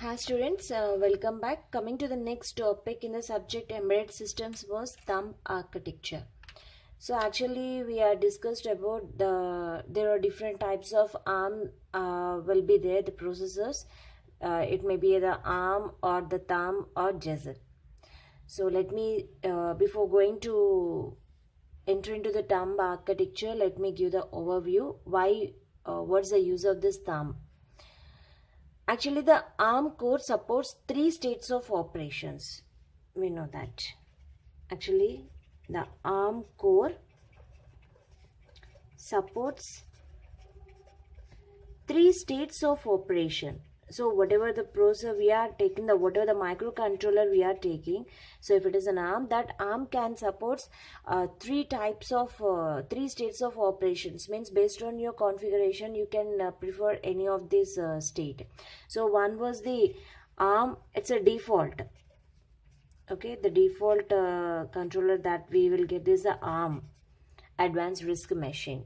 Hi students, welcome back. Coming to the next topic in the subject embedded systems was thumb architecture. So actually we are discussed about there are different types of ARM will be there, the processors. It may be the ARM or the thumb or Jezil. So let me, before going to enter into the thumb architecture, let me give the overview. What's the use of this thumb? Actually, the ARM core supports 3 states of operations. We know that. Actually, the ARM core supports 3 states of operation. So whatever the processor we are taking, whatever the microcontroller we are taking, so if it is an ARM, that ARM can support 3 states of operations. Means based on your configuration, you can prefer any of this state. So one was the ARM, it's a default. Okay, the default controller that we will get is the ARM, Advanced RISC Machine.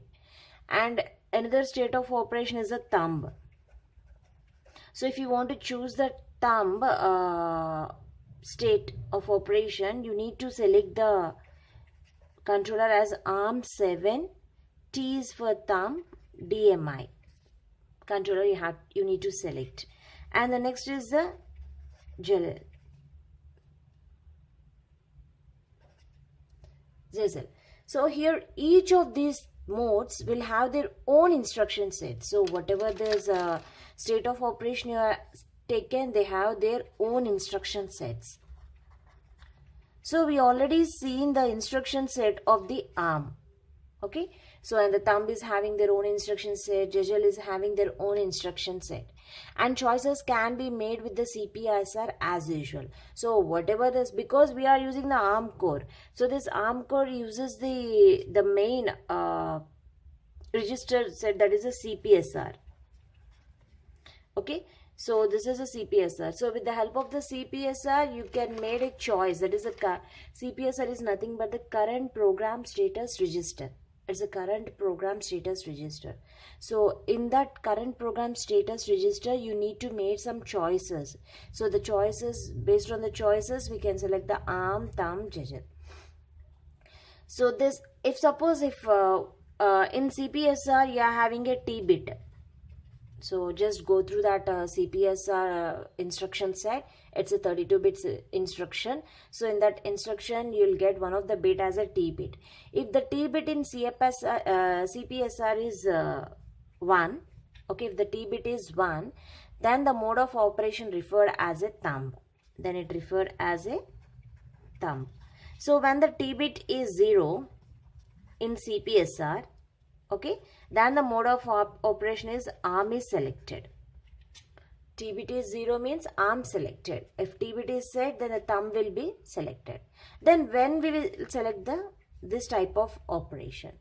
And another state of operation is a thumb. So if you want to choose the thumb state of operation, you need to select the controller as ARM7, T is for thumb, DMI. Controller you need to select. And the next is the Jezil. So here each of these modes will have their own instruction set. So whatever there's a state of operation you are taken, they have their own instruction sets. So we already seen the instruction set of the ARM. Okay, so and the thumb is having their own instruction set, Jezil is having their own instruction set, and choices can be made with the CPSR as usual. So whatever this, because we are using the ARM core, so this ARM core uses the main register set, that is a CPSR. Okay, so this is a CPSR. So with the help of the CPSR, you can make a choice. That is CPSR is nothing but the current program status register. It's a current program status register. So in that current program status register, you need to make some choices. So the choices, based on the choices, we can select the ARM, thumb, Jezil. So this, if suppose if in CPSR you are having a T bit. So just go through that CPSR instruction set. It's a 32-bit instruction. So in that instruction, you'll get one of the bit as a T bit. If the T bit in CPSR is 1, okay, if the T bit is 1, then the mode of operation referred as a thumb. Then it referred as a thumb. So when the T bit is 0 in CPSR, okay, then the mode of operation is ARM is selected. T bit is 0 means ARM selected. If T bit is set, then the thumb will be selected. Then when we will select this type of operation.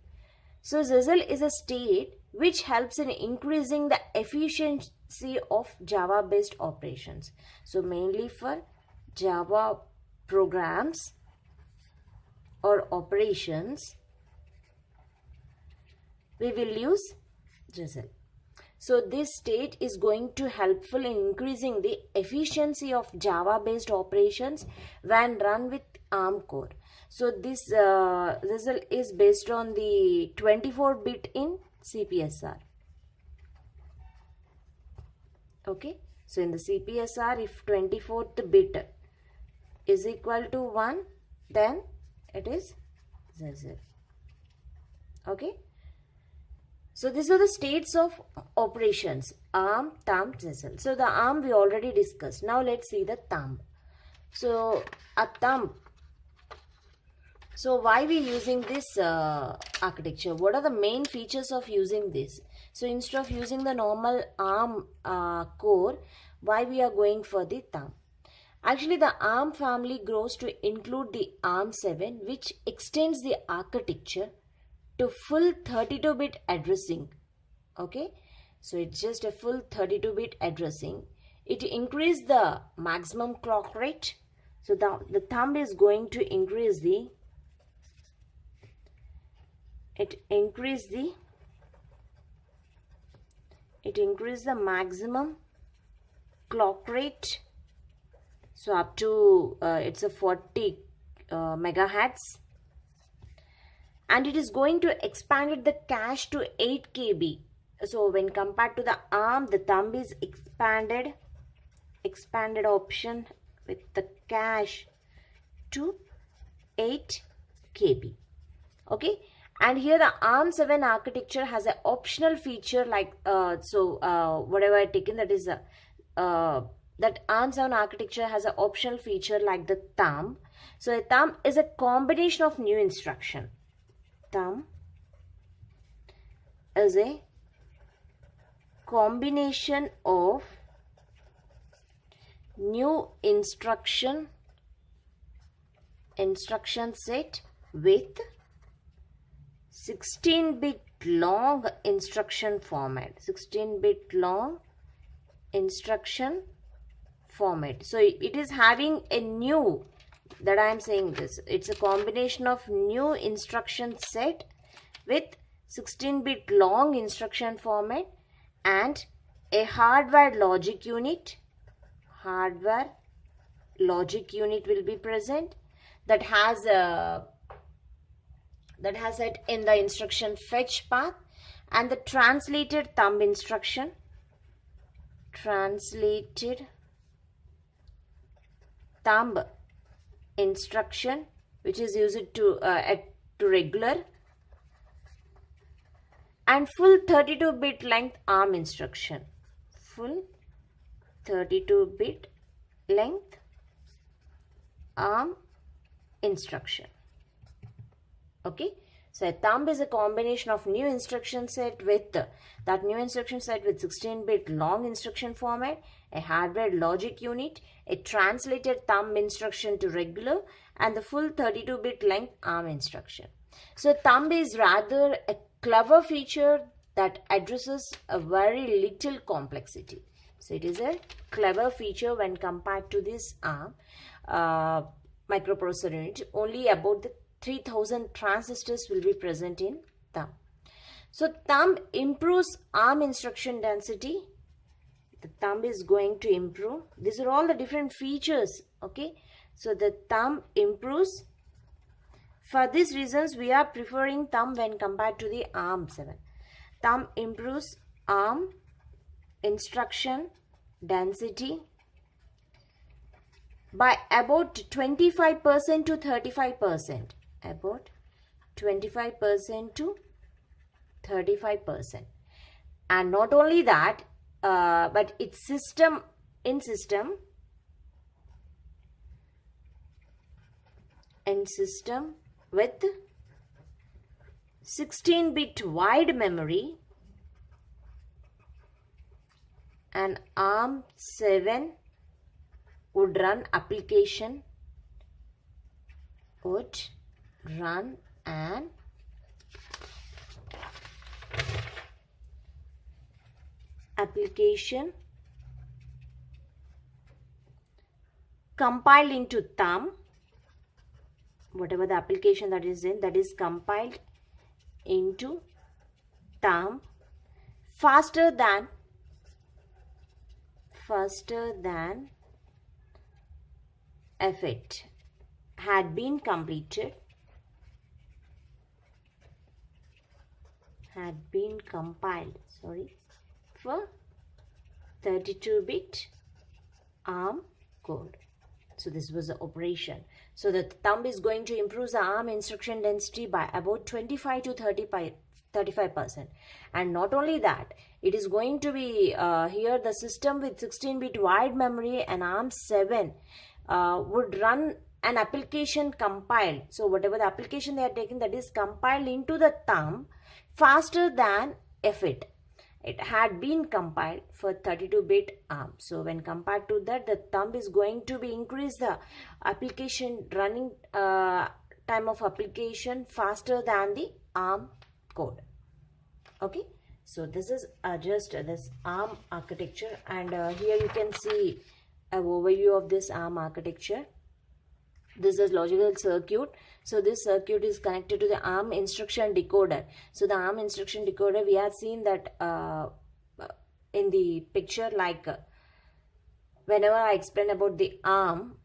So Jezil is a state which helps in increasing the efficiency of Java based operations. So mainly for Java programs or operations, we will use Jezil. So this state is going to helpful in increasing the efficiency of Java based operations when run with ARM core. So this Jezil is based on the 24-bit in CPSR. Okay, so in the CPSR, if 24th bit is equal to 1, then it is Jezil. Okay. So these are the states of operations, ARM, thumb, Jezil. So the ARM we already discussed. Now let's see the thumb. So a thumb. So why we using this architecture? What are the main features of using this? So instead of using the normal ARM core, why we are going for the thumb? Actually, the ARM family grows to include the ARM7, which extends the architecture to full 32-bit addressing. Okay, so it's just a full 32-bit addressing. It increases the maximum clock rate. So the thumb is going to increase the maximum clock rate. So up to it's a 40 megahertz, and it is going to expand the cache to 8 KB. So when compared to the ARM, the thumb is expanded option with the cache to 8 KB. Okay, and here the ARM7 architecture has an optional feature like whatever I taken, that is that ARM7 architecture has an optional feature like the thumb. So a thumb is a combination of new instruction. Thumb is a combination of new instruction set with 16-bit long instruction format. 16-bit long instruction format. So it is having a new, that I am saying this, it's a combination of new instruction set with 16-bit long instruction format and a hardware logic unit. Hardware logic unit will be present that has it in the instruction fetch path, and the translated thumb instruction. Translated thumb instruction, which is used to regular, and full 32-bit length ARM instruction. Full 32-bit length ARM instruction. Okay, so a thumb is a combination of new instruction set with that new instruction set with 16-bit long instruction format, a hardware logic unit, a translated thumb instruction to regular, and the full 32-bit length ARM instruction. So thumb is rather a clever feature that addresses a very little complexity. So it is a clever feature when compared to this ARM microprocessor unit. Only about the 3000 transistors will be present in thumb. So thumb improves ARM instruction density. The thumb is going to improve. These are all the different features. Okay, so the thumb improves. For these reasons, we are preferring thumb when compared to the ARM7. Thumb improves ARM instruction density by about 25% to 35%. About 25% to 35%. And not only that, but it's system with 16-bit wide memory, and ARM7 would run application compiled into thumb. Whatever the application that is in, that is compiled into thumb faster than if it had been compiled for 32-bit ARM code. So this was the operation. So the thumb is going to improve the ARM instruction density by about 25 to 35%. And not only that, it is going to be here the system with 16-bit wide memory and ARM7 would run an application compiled. So whatever the application they are taking, that is compiled into the thumb faster than if it had been compiled for 32-bit ARM. So when compared to that, the thumb is going to be increase the application running time of application faster than the ARM code. Okay, so this is just this ARM architecture, and here you can see an overview of this ARM architecture. This is logical circuit. So this circuit is connected to the ARM instruction decoder. So the ARM instruction decoder, we have seen that in the picture, like whenever I explain about the ARM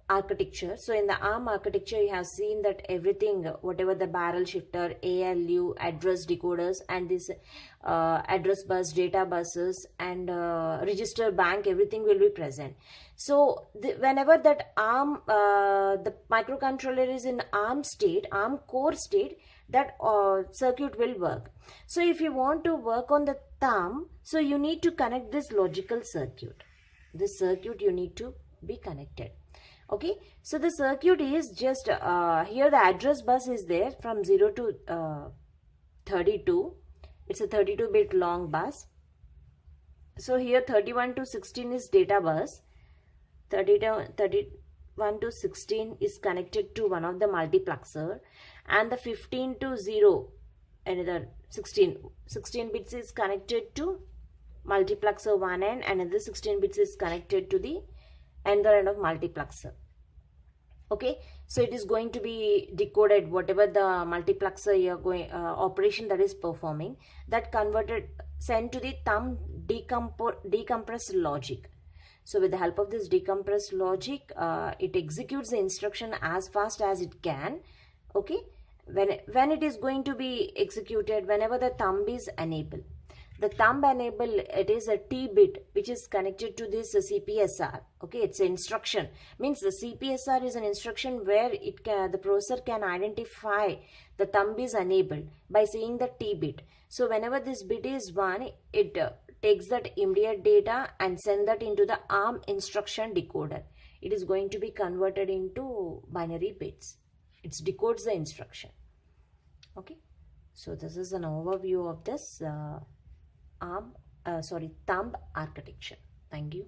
architecture, so in the ARM architecture, you have seen that everything, whatever the barrel shifter, ALU, address decoders, and this address bus, data buses, and register bank, everything will be present. So whenever that ARM, the microcontroller is in ARM state, ARM core state, that circuit will work. So if you want to work on the thumb, so you need to connect this logical circuit. This circuit you need to be connected. Okay, so the circuit is just here the address bus is there from 0 to 32. It's a 32-bit long bus. So here 31 to 16 is data bus. 31 to 16 is connected to one of the multiplexer, and the 15 to 0, another 16 bits is connected to multiplexer one end, and another 16 bits is connected to the another end of multiplexer. Okay, so it is going to be decoded, whatever the multiplexer you are going operation that is performing, that converted, sent to the thumb decompressed logic. So with the help of this decompressed logic, it executes the instruction as fast as it can. Okay, when it is going to be executed, whenever the thumb is enabled. The thumb enable, it is a T bit which is connected to this CPSR. Okay, it's an instruction. Means the CPSR is an instruction where it can, the processor can identify the thumb is enabled by seeing the T bit. So whenever this bit is 1, it takes that immediate data and send that into the ARM instruction decoder. It is going to be converted into binary bits. It decodes the instruction. Okay, so this is an overview of this thumb architecture. Thank you.